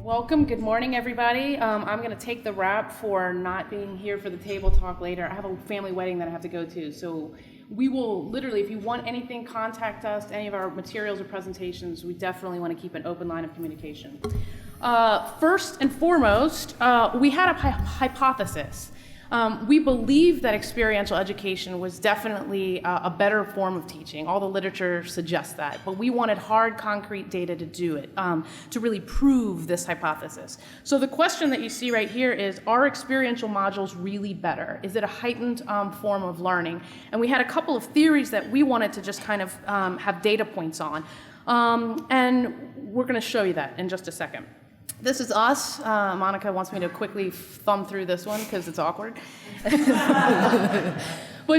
Welcome. Good morning, everybody. I'm going to take the rap for not being here for the table talk later. I have a family wedding that I have to go to, so we will literally, if you want anything, contact us, any of our materials or presentations. We definitely want to keep an open line of communication. First and foremost, we had a hypothesis. We believe that experiential education was definitely a better form of teaching. All the literature suggests that, but we wanted hard, concrete data to do it, to really prove this hypothesis. So the question that you see right here is, are experiential modules really better? Is it a heightened form of learning? And we had a couple of theories that we wanted to just kind of have data points on. And we're going to show you that in just a second. This is us. Monica wants me to quickly thumb through this one because it's awkward. But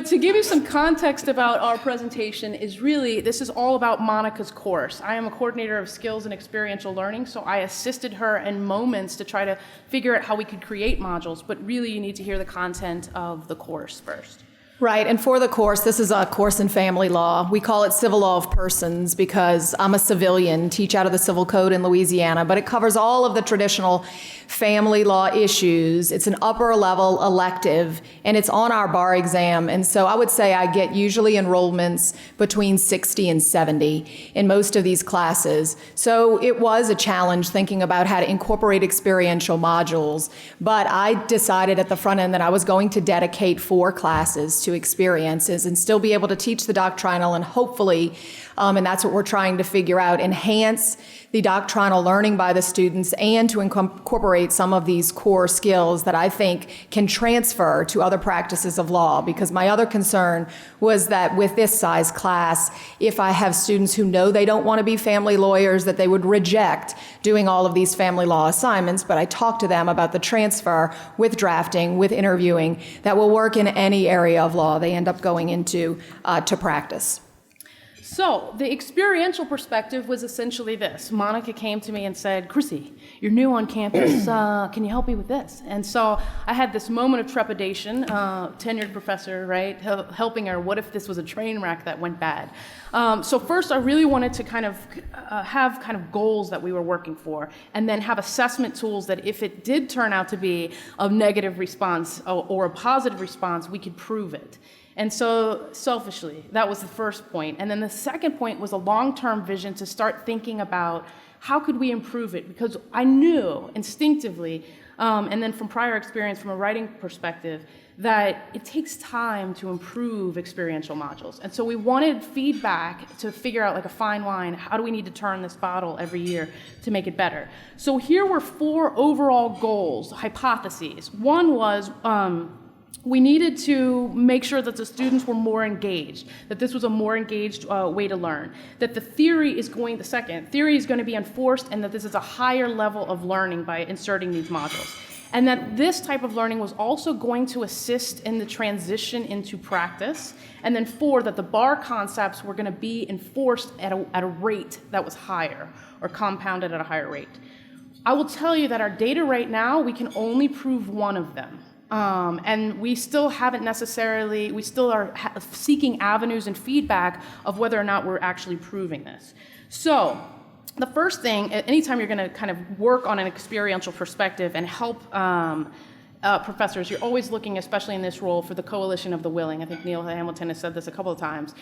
to give you some context about our presentation is really, this is all about Monica's course. I am a coordinator of skills and experiential learning, so I assisted her in moments to try to figure out how we could create modules, but really you need to hear the content of the course first. Right, and for the course, this is a course in family law. We call it Civil Law of Persons because I'm a civilian, teach out of the Civil Code in Louisiana, but it covers all of the traditional family law issues. It's an upper level elective, and it's on our bar exam. And so I would say I get usually enrollments between 60 and 70 in most of these classes. So it was a challenge thinking about how to incorporate experiential modules, but I decided at the front end that I was going to dedicate 4 classes to experiences and still be able to teach the doctrinal and hopefully, and that's what we're trying to figure out, enhance the doctrinal learning by the students and to incorporate some of these core skills that I think can transfer to other practices of law. Because my other concern was that with this size class, if I have students who know they don't want to be family lawyers, that they would reject doing all of these family law assignments. But I talked to them about the transfer with drafting, with interviewing, that will work in any area of law they end up going into to practice. So the experiential perspective was essentially this. Monica came to me and said, Chrissy, you're new on campus. Can you help me with this? And so I had this moment of trepidation, tenured professor, right, helping her. What if this was a train wreck that went bad? So first, I really wanted to kind of have kind of goals that we were working for, and then have assessment tools that if it did turn out to be a negative response or a positive response, we could prove it. And so selfishly, that was the first point. And then the second point was a long-term vision to start thinking about how could we improve it? Because I knew instinctively, and then from prior experience from a writing perspective, that it takes time to improve experiential modules. And so we wanted feedback to figure out like a fine wine, how do we need to turn this bottle every year to make it better? So here were 4 overall goals, hypotheses. One was, we needed to make sure that the students were more engaged, that this was a more engaged way to learn, that the theory is going to be enforced, and that this is a higher level of learning by inserting these modules. And that this type of learning was also going to assist in the transition into practice. And then 4, that the bar concepts were going to be enforced at a rate that was higher, or compounded at a higher rate. I will tell you that our data right now, we can only prove one of them. And we still haven't necessarily, we still are seeking avenues and feedback of whether or not we're actually proving this. So the first thing, anytime you're going to kind of work on an experiential perspective and help professors, you're always looking, especially in this role, for the coalition of the willing. I think Neil Hamilton has said this a couple of times.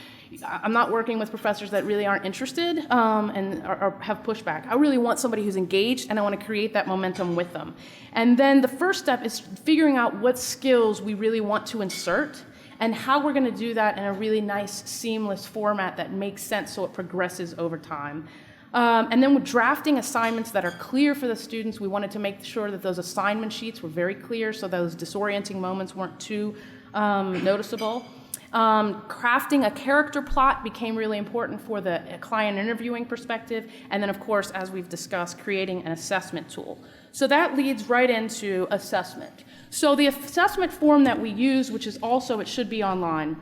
I'm not working with professors that really aren't interested and have pushback. I really want somebody who's engaged, and I want to create that momentum with them. And then the first step is figuring out what skills we really want to insert and how we're going to do that in a really nice, seamless format that makes sense so it progresses over time. And then with drafting assignments that are clear for the students, we wanted to make sure that those assignment sheets were very clear so those disorienting moments weren't too noticeable. Crafting a character plot became really important for the client interviewing perspective. And then, of course, as we've discussed, creating an assessment tool. So that leads right into assessment. So the assessment form that we use, which is also, it should be online,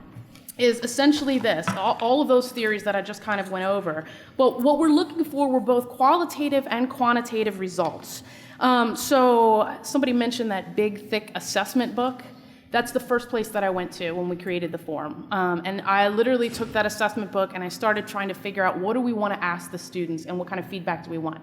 is essentially this, all of those theories that I just kind of went over. But what we're looking for were both qualitative and quantitative results. So somebody mentioned that big, thick assessment book. That's the first place that I went to when we created the form. And I literally took that assessment book and I started trying to figure out, what do we want to ask the students and what kind of feedback do we want?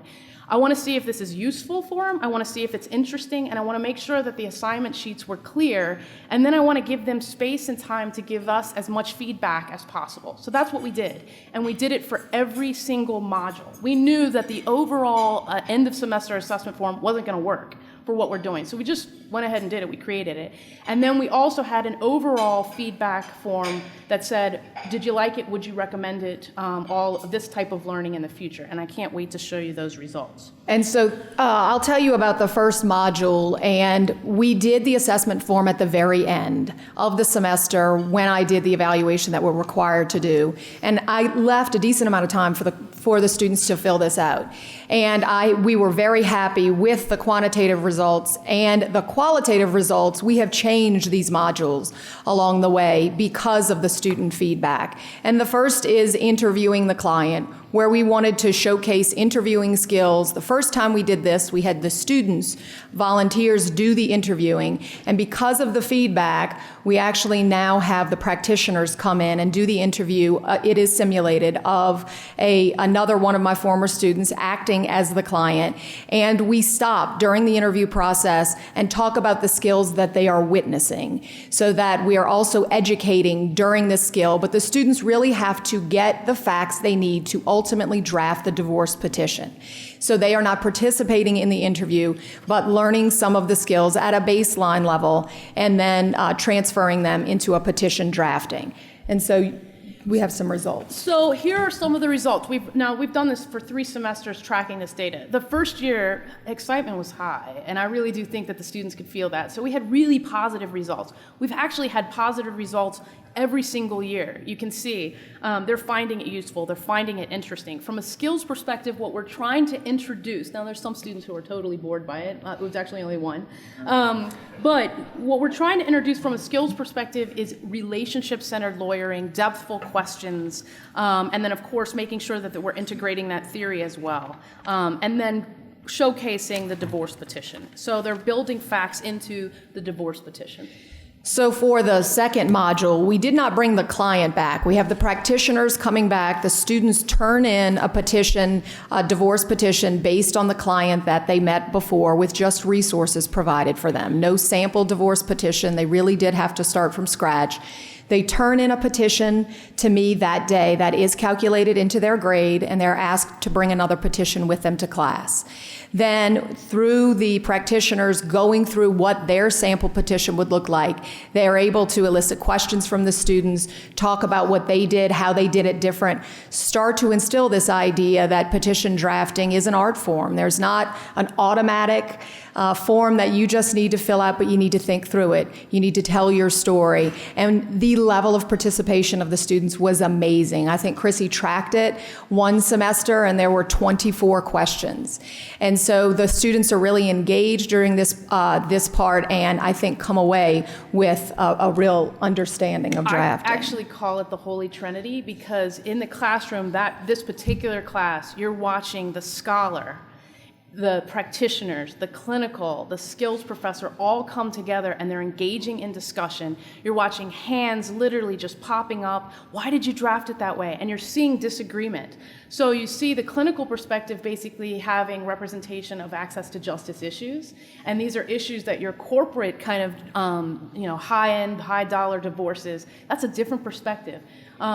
I want to see if this is useful for them, I want to see if it's interesting, and I want to make sure that the assignment sheets were clear, and then I want to give them space and time to give us as much feedback as possible. So that's what we did, and we did it for every single module. We knew that the overall end of semester assessment form wasn't going to work for what we're doing. So we just went ahead and did it, we created it. And then we also had an overall feedback form that said, did you like it, would you recommend it, all of this type of learning in the future? And I can't wait to show you those results. And so I'll tell you about the first module, and we did the assessment form at the very end of the semester when I did the evaluation that we're required to do. And I left a decent amount of time for the students to fill this out. And we were very happy with the quantitative results and the qualitative results. We have changed these modules along the way because of the student feedback. And the first is interviewing the client, where we wanted to showcase interviewing skills. The first time we did this, we had the students, volunteers, do the interviewing. And because of the feedback, we actually now have the practitioners come in and do the interview. It is simulated of another one of my former students acting as the client. And we stop during the interview process and talk about the skills that they are witnessing, so that we are also educating during this skill. But the students really have to get the facts they need to ultimately draft the divorce petition. So they are not participating in the interview, but learning some of the skills at a baseline level and then transferring them into a petition drafting. And so we have some results. So here are some of the results. We've done this for 3 semesters tracking this data. The first year, excitement was high, and I really do think that the students could feel that. So we had really positive results. We've actually had positive results every single year. You can see they're finding it useful, they're finding it interesting. From a skills perspective, what we're trying to introduce, now there's some students who are totally bored by it, it was actually only one, but what we're trying to introduce from a skills perspective is relationship-centered lawyering, depthful questions, and then of course making sure that we're integrating that theory as well. And then showcasing the divorce petition. So they're building facts into the divorce petition. So for the second module, we did not bring the client back. We have the practitioners coming back. The students turn in a petition, a divorce petition based on the client that they met before, with just resources provided for them. No sample divorce petition. They really did have to start from scratch. They turn in a petition to me that day that is calculated into their grade, and they're asked to bring another petition with them to class. Then, through the practitioners going through what their sample petition would look like, they are able to elicit questions from the students, talk about what they did, how they did it different, start to instill this idea that petition drafting is an art form. There's not an automatic form that you just need to fill out, but you need to think through it. You need to tell your story. And the level of participation of the students was amazing. I think Chrissy tracked it one semester, and there were 24 questions. And so the students are really engaged during this part, and I think come away with a real understanding of drafting. I actually call it the Holy Trinity, because in the classroom, this particular class, you're watching the scholar, the practitioners, the clinical, the skills professor all come together, and they're engaging in discussion. You're watching hands literally just popping up. Why did you draft it that way? And you're seeing disagreement. So you see the clinical perspective basically having representation of access to justice issues. And these are issues that your corporate kind of, high-end, high-dollar divorces, that's a different perspective.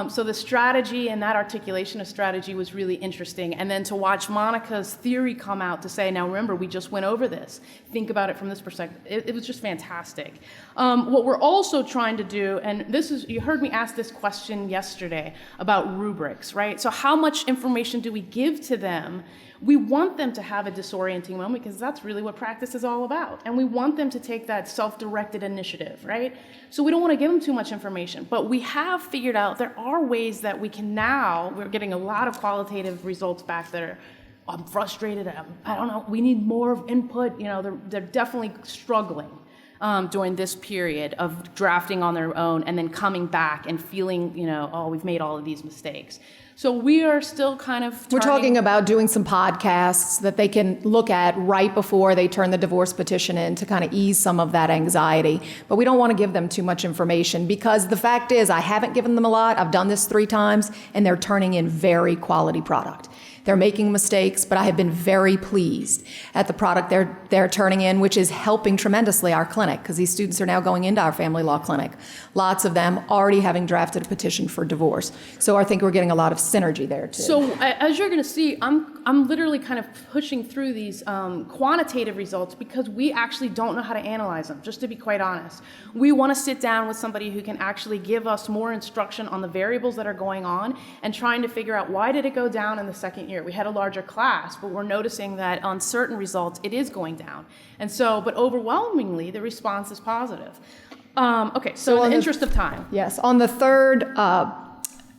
So the strategy and that articulation of strategy was really interesting. And then to watch Monica's theory come out to say, now remember, we just went over this. Think about it from this perspective. It was just fantastic. What we're also trying to do, and you heard me ask this question yesterday about rubrics, right? So how much information do we give to them? We want them to have a disorienting moment, because that's really what practice is all about. And we want them to take that self-directed initiative, right? So we don't want to give them too much information. But we have figured out there are ways that we can now, we're getting a lot of qualitative results back that are, I'm frustrated, I don't know, we need more input. They're definitely struggling during this period of drafting on their own and then coming back and feeling, we've made all of these mistakes. So we are still kind of We're talking about doing some podcasts that they can look at right before they turn the divorce petition in to kind of ease some of that anxiety. But we don't want to give them too much information because the fact is I haven't given them a lot. I've done this 3 times and they're turning in very quality product. They're making mistakes, but I have been very pleased at the product they're turning in, which is helping tremendously our clinic because these students are now going into our family law clinic. Lots of them already having drafted a petition for divorce. So I think we're getting a lot of synergy there too. So as you're going to see, I'm literally kind of pushing through these quantitative results because we actually don't know how to analyze them, just to be quite honest. We want to sit down with somebody who can actually give us more instruction on the variables that are going on and trying to figure out why did it go down in the second year. We had a larger class, but we're noticing that on certain results, it is going down. And so, but overwhelmingly, the response is positive. Okay, so in the interest of time. Yes, on the third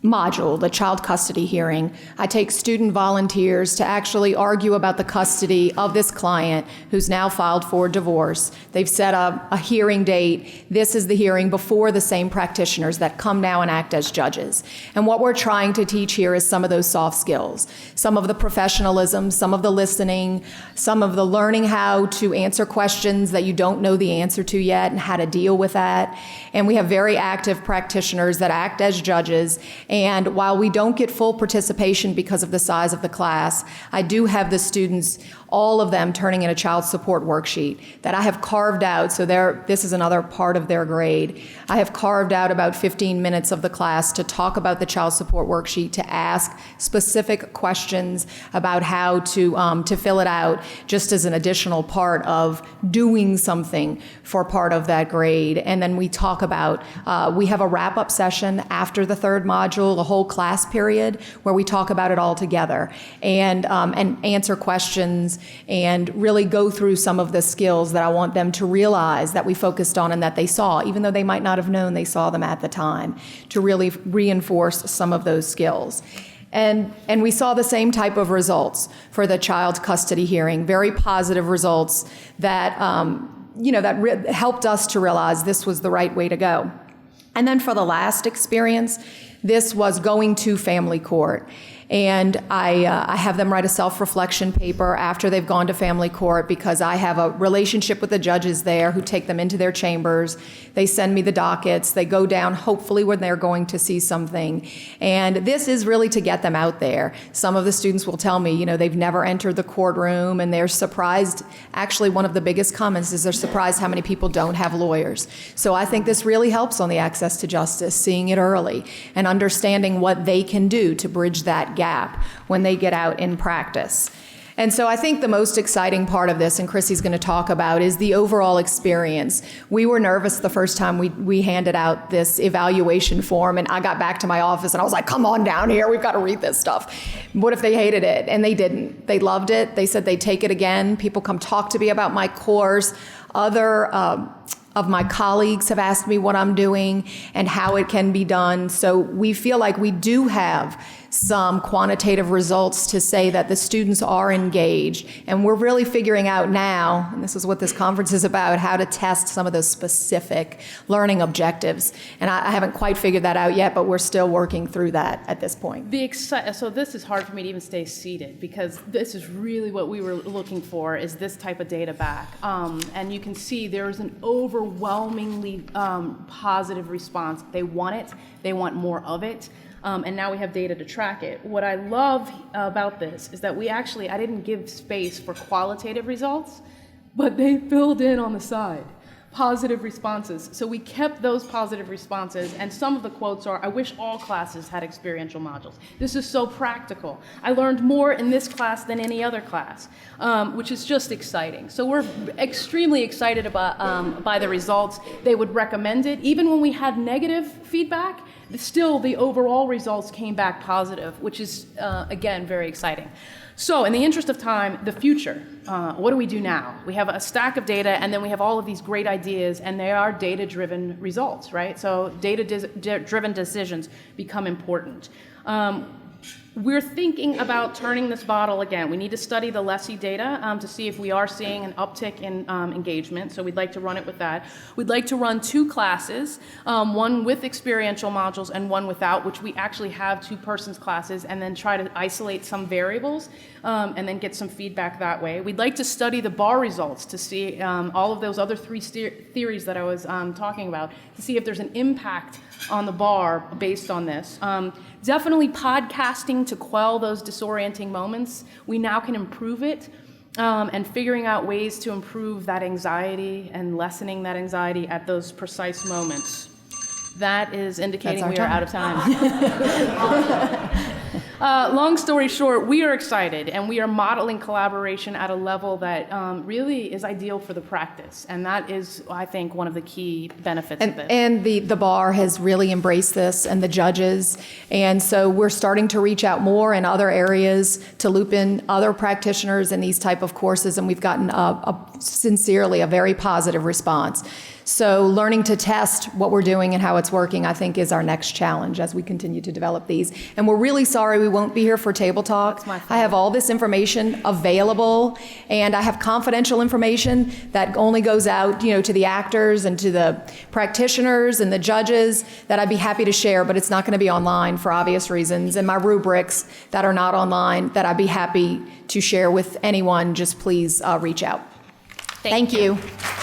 module, the child custody hearing, I take student volunteers to actually argue about the custody of this client who's now filed for divorce. They've set up a hearing date. This is the hearing before the same practitioners that come now and act as judges. And what we're trying to teach here is some of those soft skills, some of the professionalism, some of the listening, some of the learning how to answer questions that you don't know the answer to yet and how to deal with that. And we have very active practitioners that act as judges. And while we don't get full participation because of the size of the class, I do have the students, all of them turning in a child support worksheet that I have carved out. So this is another part of their grade. I have carved out about 15 minutes of the class to talk about the child support worksheet, to ask specific questions about how to fill it out, just as an additional part of doing something for part of that grade. And then we talk about, we have a wrap-up session after the third module, a whole class period, where we talk about it all together and answer questions and really go through some of the skills that I want them to realize that we focused on and that they saw, even though they might not have known they saw them at the time, to really reinforce some of those skills. And we saw the same type of results for the child custody hearing, very positive results that, helped us to realize this was the right way to go. And then for the last experience, this was going to family court. And I have them write a self-reflection paper after they've gone to family court because I have a relationship with the judges there who take them into their chambers. They send me the dockets. They go down hopefully when they're going to see something. And this is really to get them out there. Some of the students will tell me, they've never entered the courtroom and they're surprised. Actually, one of the biggest comments is they're surprised how many people don't have lawyers. So I think this really helps on the access to justice, seeing it early and understanding what they can do to bridge that gap when they get out in practice. And so I think the most exciting part of this, and Chrissy's going to talk about, is the overall experience. We were nervous the first time we handed out this evaluation form, and I got back to my office and I was like, come on down here, we've got to read this stuff. What if they hated it? And they didn't. They loved it. They said they'd take it again. People come talk to me about my course. Other of my colleagues have asked me what I'm doing and how it can be done. So we feel like we do have some quantitative results to say that the students are engaged. And we're really figuring out now, and this is what this conference is about, how to test some of those specific learning objectives. And I haven't quite figured that out yet, but we're still working through that at this point. So this is hard for me to even stay seated because this is really what we were looking for, is this type of data back. And you can see there is an overwhelmingly positive response. They want it. They want more of it. And now we have data to track it. What I love about this is that I didn't give space for qualitative results, but they filled in on the side. Positive responses. So we kept those positive responses, and some of the quotes are, I wish all classes had experiential modules. This is so practical. I learned more in this class than any other class, which is just exciting. So we're extremely excited about by the results. They would recommend it. Even when we had negative feedback, still the overall results came back positive, which is, again, very exciting. So in the interest of time, the future, what do we do now? We have a stack of data, and then we have all of these great ideas, and they are data-driven results, right? So data-driven decisions become important. We're thinking about turning this bottle again. We need to study the LESI data to see if we are seeing an uptick in engagement, so we'd like to run it with that. We'd like to run 2 classes, one with experiential modules and one without, which we actually have 2 persons classes, and then try to isolate some variables and then get some feedback that way. We'd like to study the bar results to see all of those other 3 theories that I was talking about, to see if there's an impact on the bar based on this. Definitely podcasting to quell those disorienting moments. We now can improve it, and figuring out ways to improve that anxiety and lessening that anxiety at those precise moments. That is indicating we are out of time. Long story short, we are excited, and we are modeling collaboration at a level that really is ideal for the practice, and that is, I think, one of the key benefits of this. And the bar has really embraced this, and the judges, and so we're starting to reach out more in other areas to loop in other practitioners in these type of courses, and we've gotten sincerely a very positive response. So learning to test what we're doing and how it's working, I think, is our next challenge as we continue to develop these. And we're really sorry we won't be here for Table Talk. That's my fault. I have all this information available, and I have confidential information that only goes out, to the actors and to the practitioners and the judges that I'd be happy to share, but it's not going to be online for obvious reasons. And my rubrics that are not online that I'd be happy to share with anyone, just please reach out. Thank you. Thank you.